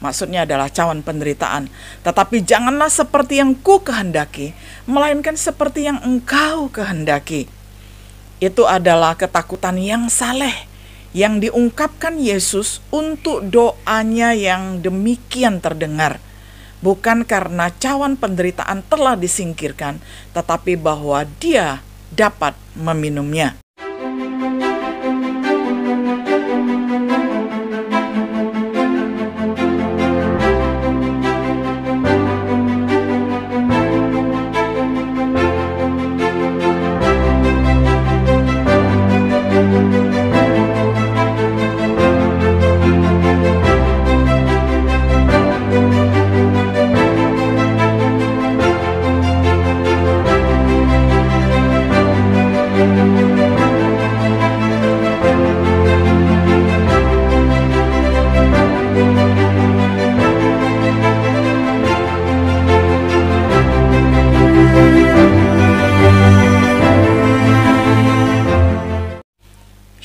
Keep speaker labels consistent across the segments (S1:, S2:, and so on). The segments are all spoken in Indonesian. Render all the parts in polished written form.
S1: Maksudnya adalah cawan penderitaan. Tetapi janganlah seperti yang ku kehendaki, melainkan seperti yang engkau kehendaki. Itu adalah ketakutan yang saleh, yang diungkapkan Yesus untuk doanya yang demikian terdengar. Bukan karena cawan penderitaan telah disingkirkan, tetapi bahwa dia dapat meminumnya.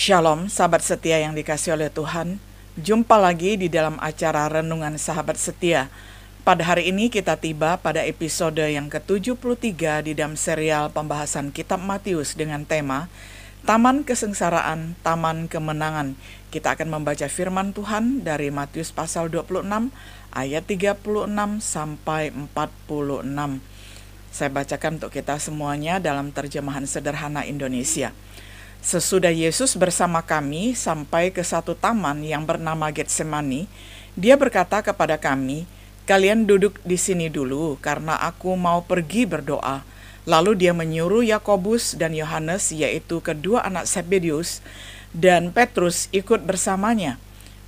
S1: Shalom, sahabat setia yang dikasihi oleh Tuhan. Jumpa lagi di dalam acara Renungan Sahabat Setia. Pada hari ini kita tiba pada episode yang ke-73 di dalam serial pembahasan Kitab Matius dengan tema Taman Kesengsaraan, Taman Kemenangan. Kita akan membaca firman Tuhan dari Matius pasal 26 ayat 36 sampai 46. Saya bacakan untuk kita semuanya dalam terjemahan sederhana Indonesia. Sesudah Yesus bersama kami sampai ke satu taman yang bernama Getsemani, dia berkata kepada kami, "Kalian duduk di sini dulu, karena aku mau pergi berdoa." Lalu dia menyuruh Yakobus dan Yohanes, yaitu kedua anak Zebedius, dan Petrus ikut bersamanya.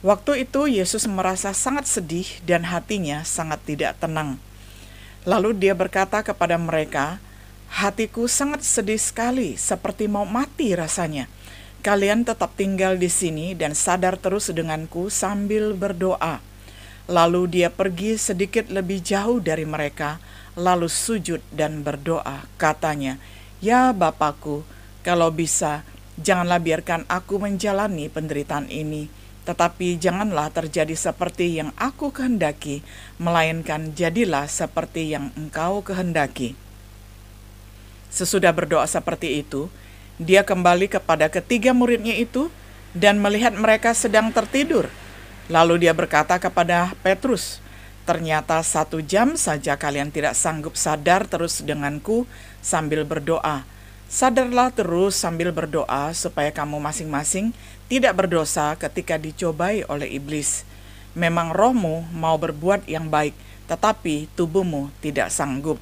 S1: Waktu itu Yesus merasa sangat sedih dan hatinya sangat tidak tenang. Lalu dia berkata kepada mereka, "Hatiku sangat sedih sekali, seperti mau mati rasanya. Kalian tetap tinggal di sini dan sadar terus denganku sambil berdoa." Lalu dia pergi sedikit lebih jauh dari mereka, lalu sujud dan berdoa. Katanya, "Ya Bapakku, kalau bisa, janganlah biarkan aku menjalani penderitaan ini, tetapi janganlah terjadi seperti yang aku kehendaki, melainkan jadilah seperti yang Engkau kehendaki." Sesudah berdoa seperti itu, dia kembali kepada ketiga muridnya itu dan melihat mereka sedang tertidur. Lalu dia berkata kepada Petrus, "Ternyata 1 jam saja kalian tidak sanggup sadar terus denganku sambil berdoa. Sadarlah terus sambil berdoa supaya kamu masing-masing tidak berdosa ketika dicobai oleh iblis. Memang rohmu mau berbuat yang baik, tetapi tubuhmu tidak sanggup."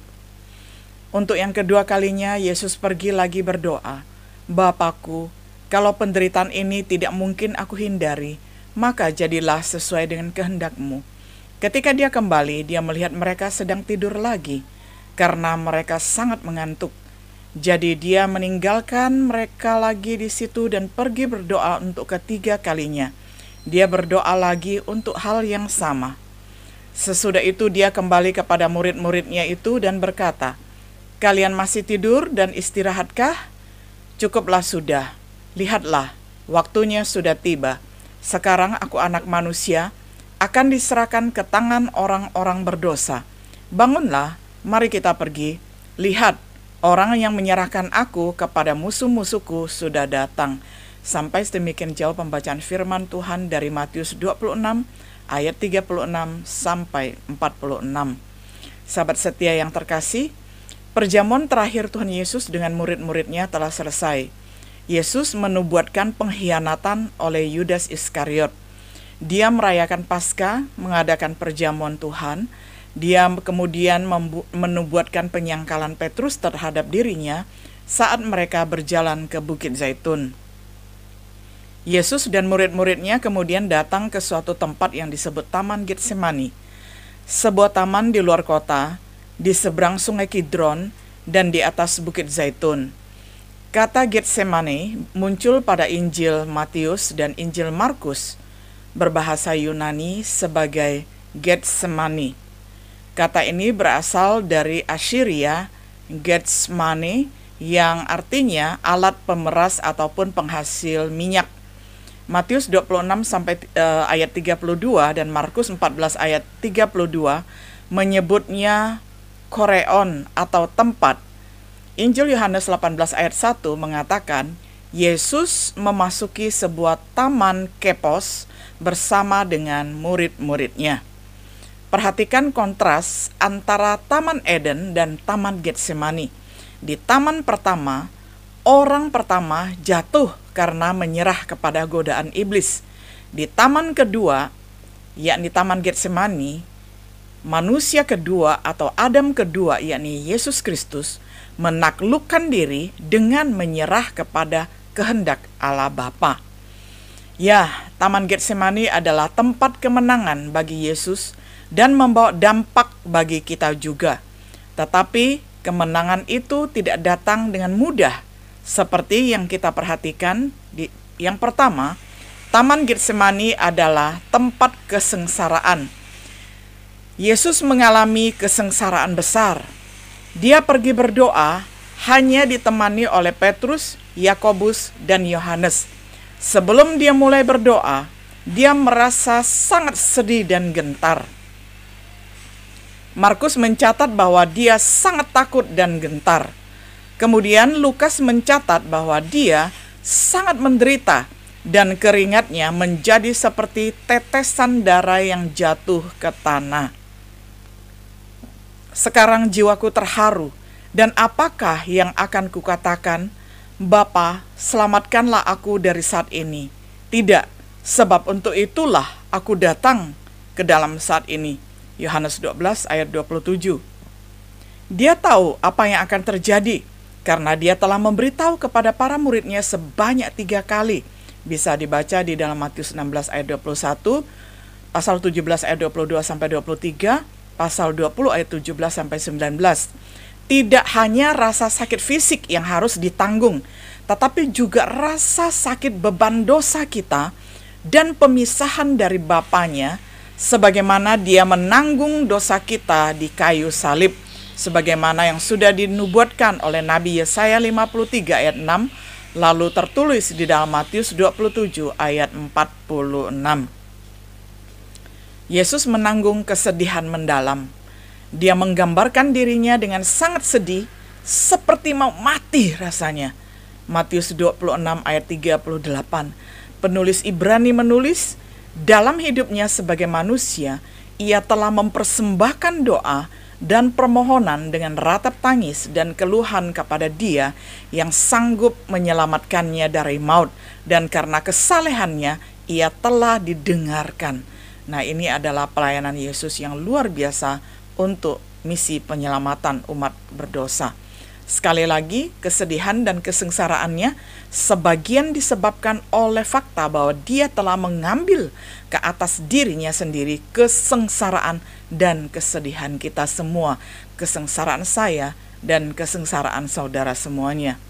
S1: Untuk yang kedua kalinya, Yesus pergi lagi berdoa, "Bapakku, kalau penderitaan ini tidak mungkin aku hindari, maka jadilah sesuai dengan kehendak-Mu." Ketika dia kembali, dia melihat mereka sedang tidur lagi, karena mereka sangat mengantuk. Jadi dia meninggalkan mereka lagi di situ dan pergi berdoa untuk ketiga kalinya. Dia berdoa lagi untuk hal yang sama. Sesudah itu dia kembali kepada murid-muridnya itu dan berkata, "Kalian masih tidur dan istirahatkah? Cukuplah sudah. Lihatlah, waktunya sudah tiba. Sekarang aku anak manusia akan diserahkan ke tangan orang-orang berdosa. Bangunlah, mari kita pergi. Lihat, orang yang menyerahkan aku kepada musuh-musuhku sudah datang." Sampai sedemikian jauh pembacaan firman Tuhan dari Matius 26 ayat 36 sampai 46. Sahabat setia yang terkasih, perjamuan terakhir Tuhan Yesus dengan murid-muridnya telah selesai. Yesus menubuatkan pengkhianatan oleh Yudas Iskariot. Dia merayakan Paskah, mengadakan perjamuan Tuhan. Dia kemudian menubuatkan penyangkalan Petrus terhadap dirinya saat mereka berjalan ke Bukit Zaitun. Yesus dan murid-muridnya kemudian datang ke suatu tempat yang disebut Taman Getsemani, sebuah taman di luar kota, di seberang sungai Kidron, dan di atas Bukit Zaitun. Kata Getsemani muncul pada Injil Matius dan Injil Markus, berbahasa Yunani sebagai Getsemani. Kata ini berasal dari Assyria, Getsmane, yang artinya alat pemeras ataupun penghasil minyak. Matius 26 sampai ayat 32 dan Markus 14 ayat 32 menyebutnya koreon atau tempat. Injil Yohanes 18 ayat 1 mengatakan Yesus memasuki sebuah taman kepos bersama dengan murid-muridnya. Perhatikan kontras antara Taman Eden dan Taman Getsemani. Di taman pertama, orang pertama jatuh karena menyerah kepada godaan iblis. Di taman kedua, yakni Taman Getsemani, manusia kedua atau Adam kedua, yakni Yesus Kristus, menaklukkan diri dengan menyerah kepada kehendak Allah Bapa. Ya, Taman Getsemani adalah tempat kemenangan bagi Yesus dan membawa dampak bagi kita juga. Tetapi kemenangan itu tidak datang dengan mudah, seperti yang kita perhatikan yang pertama, Taman Getsemani adalah tempat kesengsaraan. Yesus mengalami kesengsaraan besar. Dia pergi berdoa hanya ditemani oleh Petrus, Yakobus, dan Yohanes. Sebelum dia mulai berdoa, dia merasa sangat sedih dan gentar. Markus mencatat bahwa dia sangat takut dan gentar. Kemudian Lukas mencatat bahwa dia sangat menderita dan keringatnya menjadi seperti tetesan darah yang jatuh ke tanah. Sekarang jiwaku terharu, dan apakah yang akan kukatakan? Bapa, selamatkanlah aku dari saat ini. Tidak, sebab untuk itulah aku datang ke dalam saat ini. Yohanes 12 ayat 27. Dia tahu apa yang akan terjadi, karena dia telah memberitahu kepada para muridnya sebanyak 3 kali. Bisa dibaca di dalam Matius 16 ayat 21, pasal 17 ayat 22 sampai 23, pasal 20 ayat 17 sampai 19. Tidak hanya rasa sakit fisik yang harus ditanggung, tetapi juga rasa sakit beban dosa kita dan pemisahan dari Bapanya, sebagaimana dia menanggung dosa kita di kayu salib, sebagaimana yang sudah dinubuatkan oleh Nabi Yesaya 53 ayat 6, lalu tertulis di dalam Matius 27 ayat 46. Yesus menanggung kesedihan mendalam. Dia menggambarkan dirinya dengan sangat sedih, seperti mau mati rasanya. Matius 26 ayat 38. Penulis Ibrani menulis, dalam hidupnya sebagai manusia, ia telah mempersembahkan doa dan permohonan dengan ratap tangis dan keluhan kepada Dia yang sanggup menyelamatkannya dari maut, dan karena kesalehannya ia telah didengarkan. Nah, ini adalah pelayanan Yesus yang luar biasa untuk misi penyelamatan umat berdosa. Sekali lagi, kesedihan dan kesengsaraannya sebagian disebabkan oleh fakta bahwa dia telah mengambil ke atas dirinya sendiri kesengsaraan dan kesedihan kita semua, kesengsaraan saya dan kesengsaraan saudara semuanya.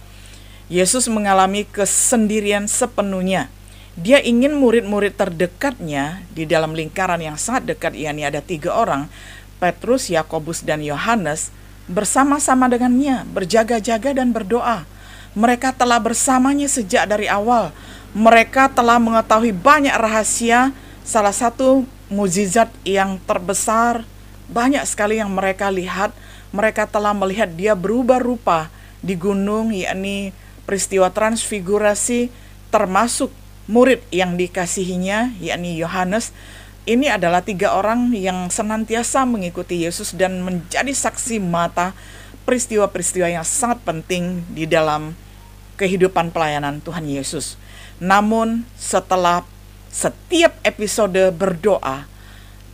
S1: Yesus mengalami kesendirian sepenuhnya. Dia ingin murid-murid terdekatnya di dalam lingkaran yang sangat dekat, yakni ada 3 orang, Petrus, Yakobus, dan Yohanes, bersama-sama dengannya, berjaga-jaga dan berdoa. Mereka telah bersamanya sejak dari awal. Mereka telah mengetahui banyak rahasia. Salah satu mukjizat yang terbesar, banyak sekali yang mereka lihat. Mereka telah melihat dia berubah rupa di gunung, yakni peristiwa transfigurasi, termasuk murid yang dikasihinya, yakni Yohanes. Ini adalah 3 orang yang senantiasa mengikuti Yesus dan menjadi saksi mata peristiwa-peristiwa yang sangat penting di dalam kehidupan pelayanan Tuhan Yesus. Namun setelah setiap episode berdoa,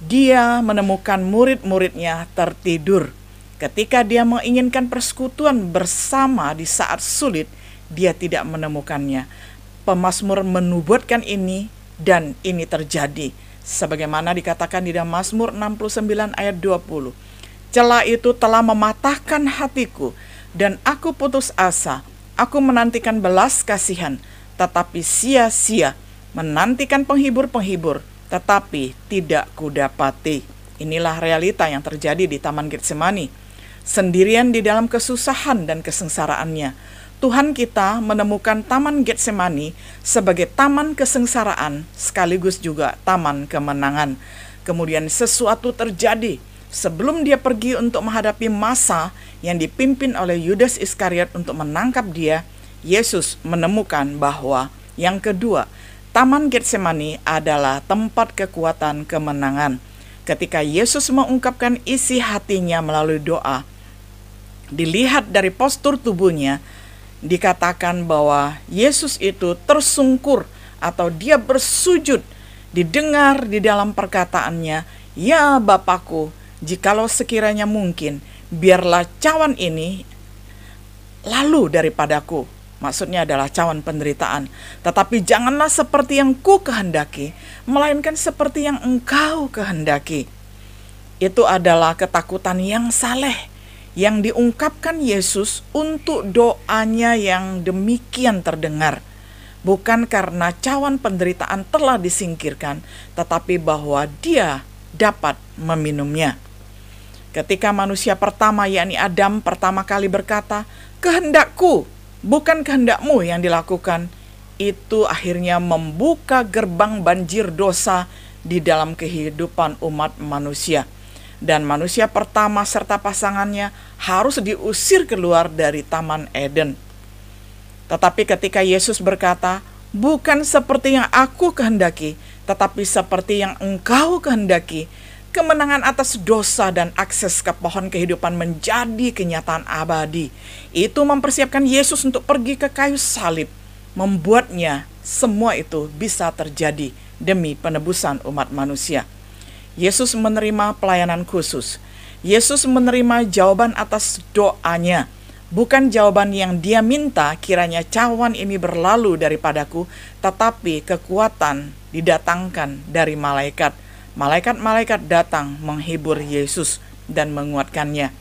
S1: dia menemukan murid-muridnya tertidur. Ketika dia menginginkan persekutuan bersama di saat sulit, dia tidak menemukannya. Pemazmur menubuatkan ini, dan ini terjadi. Sebagaimana dikatakan di dalam Mazmur 69 ayat 20. Celah itu telah mematahkan hatiku, dan aku putus asa. Aku menantikan belas kasihan, tetapi sia-sia. Menantikan penghibur-penghibur, tetapi tidak kudapati. Inilah realita yang terjadi di Taman Getsemani. Sendirian di dalam kesusahan dan kesengsaraannya. Tuhan kita menemukan Taman Getsemani sebagai taman kesengsaraan sekaligus juga taman kemenangan. Kemudian sesuatu terjadi sebelum dia pergi untuk menghadapi massa yang dipimpin oleh Yudas Iskariot untuk menangkap dia. Yesus menemukan bahwa yang kedua, Taman Getsemani adalah tempat kekuatan kemenangan. Ketika Yesus mengungkapkan isi hatinya melalui doa, dilihat dari postur tubuhnya, dikatakan bahwa Yesus itu tersungkur atau dia bersujud. Didengar di dalam perkataannya, "Ya Bapakku, jikalau sekiranya mungkin, biarlah cawan ini lalu daripadaku." Maksudnya adalah cawan penderitaan. "Tetapi janganlah seperti yang ku kehendaki, melainkan seperti yang engkau kehendaki." Itu adalah ketakutan yang saleh yang diungkapkan Yesus untuk doanya yang demikian terdengar. Bukan karena cawan penderitaan telah disingkirkan, tetapi bahwa dia dapat meminumnya. Ketika manusia pertama, yakni Adam, pertama kali berkata, "Kehendakku, bukan kehendakmu yang dilakukan," itu akhirnya membuka gerbang banjir dosa di dalam kehidupan umat manusia. Dan manusia pertama serta pasangannya harus diusir keluar dari Taman Eden. Tetapi ketika Yesus berkata, "Bukan seperti yang aku kehendaki, tetapi seperti yang engkau kehendaki," kemenangan atas dosa dan akses ke pohon kehidupan menjadi kenyataan abadi. Itu mempersiapkan Yesus untuk pergi ke kayu salib, membuatnya semua itu bisa terjadi demi penebusan umat manusia. Yesus menerima pelayanan khusus. Yesus menerima jawaban atas doanya. Bukan jawaban yang dia minta, "Kiranya cawan ini berlalu daripadaku," tetapi kekuatan didatangkan dari malaikat. Malaikat-malaikat datang menghibur Yesus dan menguatkannya.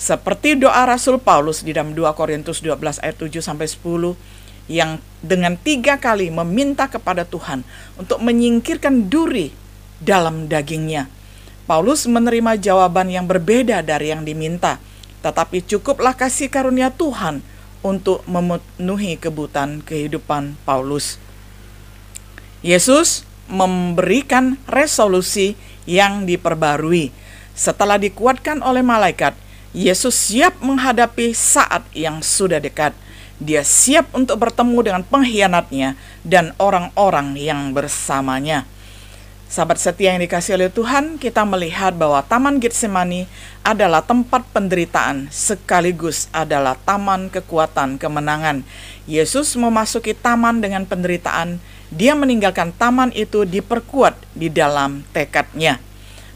S1: Seperti doa Rasul Paulus di dalam 2 Korintus 12 ayat 7-10 yang dengan 3 kali meminta kepada Tuhan untuk menyingkirkan duri dalam dagingnya. Paulus menerima jawaban yang berbeda dari yang diminta, tetapi cukuplah kasih karunia Tuhan untuk memenuhi kebutuhan kehidupan Paulus. Yesus memberikan resolusi yang diperbarui. Setelah dikuatkan oleh malaikat, Yesus siap menghadapi saat yang sudah dekat. Dia siap untuk bertemu dengan pengkhianatnya dan orang-orang yang bersamanya. Sahabat setia yang dikasihi oleh Tuhan, kita melihat bahwa Taman Getsemani adalah tempat penderitaan sekaligus adalah taman kekuatan kemenangan. Yesus memasuki taman dengan penderitaan. Dia meninggalkan taman itu diperkuat di dalam tekadnya.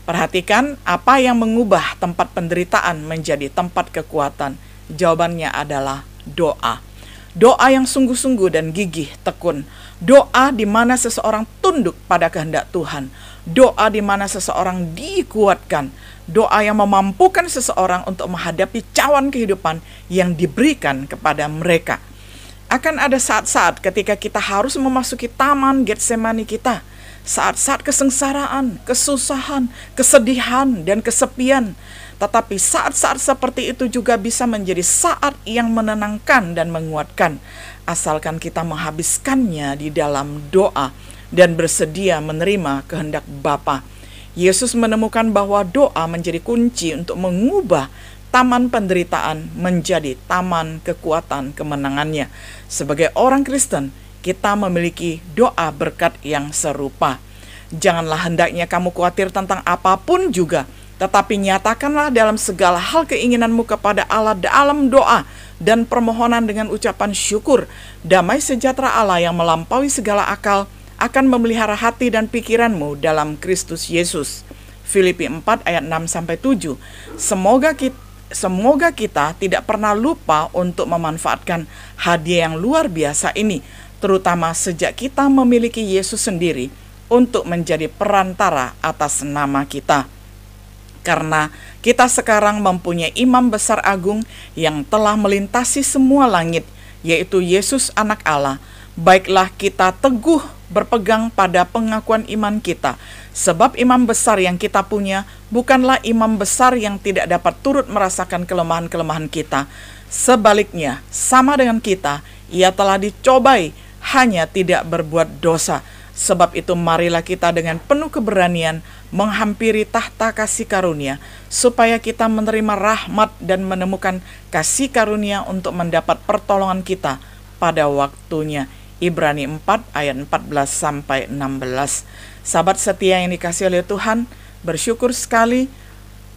S1: Perhatikan apa yang mengubah tempat penderitaan menjadi tempat kekuatan. Jawabannya adalah doa. Doa yang sungguh-sungguh dan gigih tekun. Doa di mana seseorang tunduk pada kehendak Tuhan. Doa di mana seseorang dikuatkan. Doa yang memampukan seseorang untuk menghadapi cawan kehidupan yang diberikan kepada mereka. Akan ada saat-saat ketika kita harus memasuki taman Getsemani kita. Saat-saat kesengsaraan, kesusahan, kesedihan, dan kesepian. Tetapi saat-saat seperti itu juga bisa menjadi saat yang menenangkan dan menguatkan. Asalkan kita menghabiskannya di dalam doa dan bersedia menerima kehendak Bapa. Yesus menemukan bahwa doa menjadi kunci untuk mengubah taman penderitaan menjadi taman kekuatan kemenangannya. Sebagai orang Kristen, kita memiliki doa berkat yang serupa. Janganlah hendaknya kamu khawatir tentang apapun juga, tetapi nyatakanlah dalam segala hal keinginanmu kepada Allah dalam doa dan permohonan dengan ucapan syukur. Damai sejahtera Allah yang melampaui segala akal akan memelihara hati dan pikiranmu dalam Kristus Yesus. Filipi 4 ayat 6-7. Semoga kita tidak pernah lupa untuk memanfaatkan hadiah yang luar biasa ini, terutama sejak kita memiliki Yesus sendiri untuk menjadi perantara atas nama kita. Karena kita sekarang mempunyai imam besar agung yang telah melintasi semua langit, yaitu Yesus Anak Allah, Baiklah kita teguh berpegang pada pengakuan iman kita, sebab imam besar yang kita punya bukanlah imam besar yang tidak dapat turut merasakan kelemahan-kelemahan kita. Sebaliknya, sama dengan kita, ia telah dicobai, hanya tidak berbuat dosa. Sebab itu marilah kita dengan penuh keberanian menghampiri tahta kasih karunia, supaya kita menerima rahmat dan menemukan kasih karunia untuk mendapat pertolongan kita pada waktunya. Ibrani 4 ayat 14-16. Sahabat setia yang dikasihi oleh Tuhan, bersyukur sekali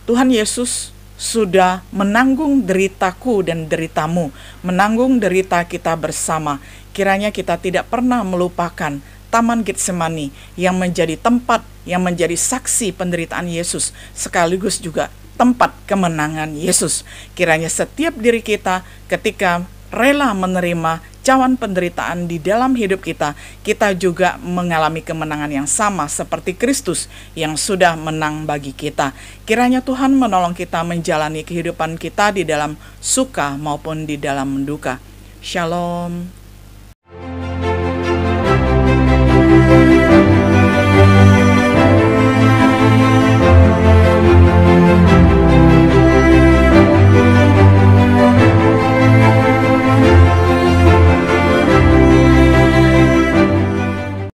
S1: Tuhan Yesus sudah menanggung deritaku dan deritamu, menanggung derita kita bersama. Kiranya kita tidak pernah melupakan Taman Getsemani yang menjadi tempat, yang menjadi saksi penderitaan Yesus, sekaligus juga tempat kemenangan Yesus. Kiranya setiap diri kita ketika rela menerima cawan penderitaan di dalam hidup kita, kita juga mengalami kemenangan yang sama seperti Kristus yang sudah menang bagi kita. Kiranya Tuhan menolong kita menjalani kehidupan kita di dalam suka maupun di dalam duka. Shalom.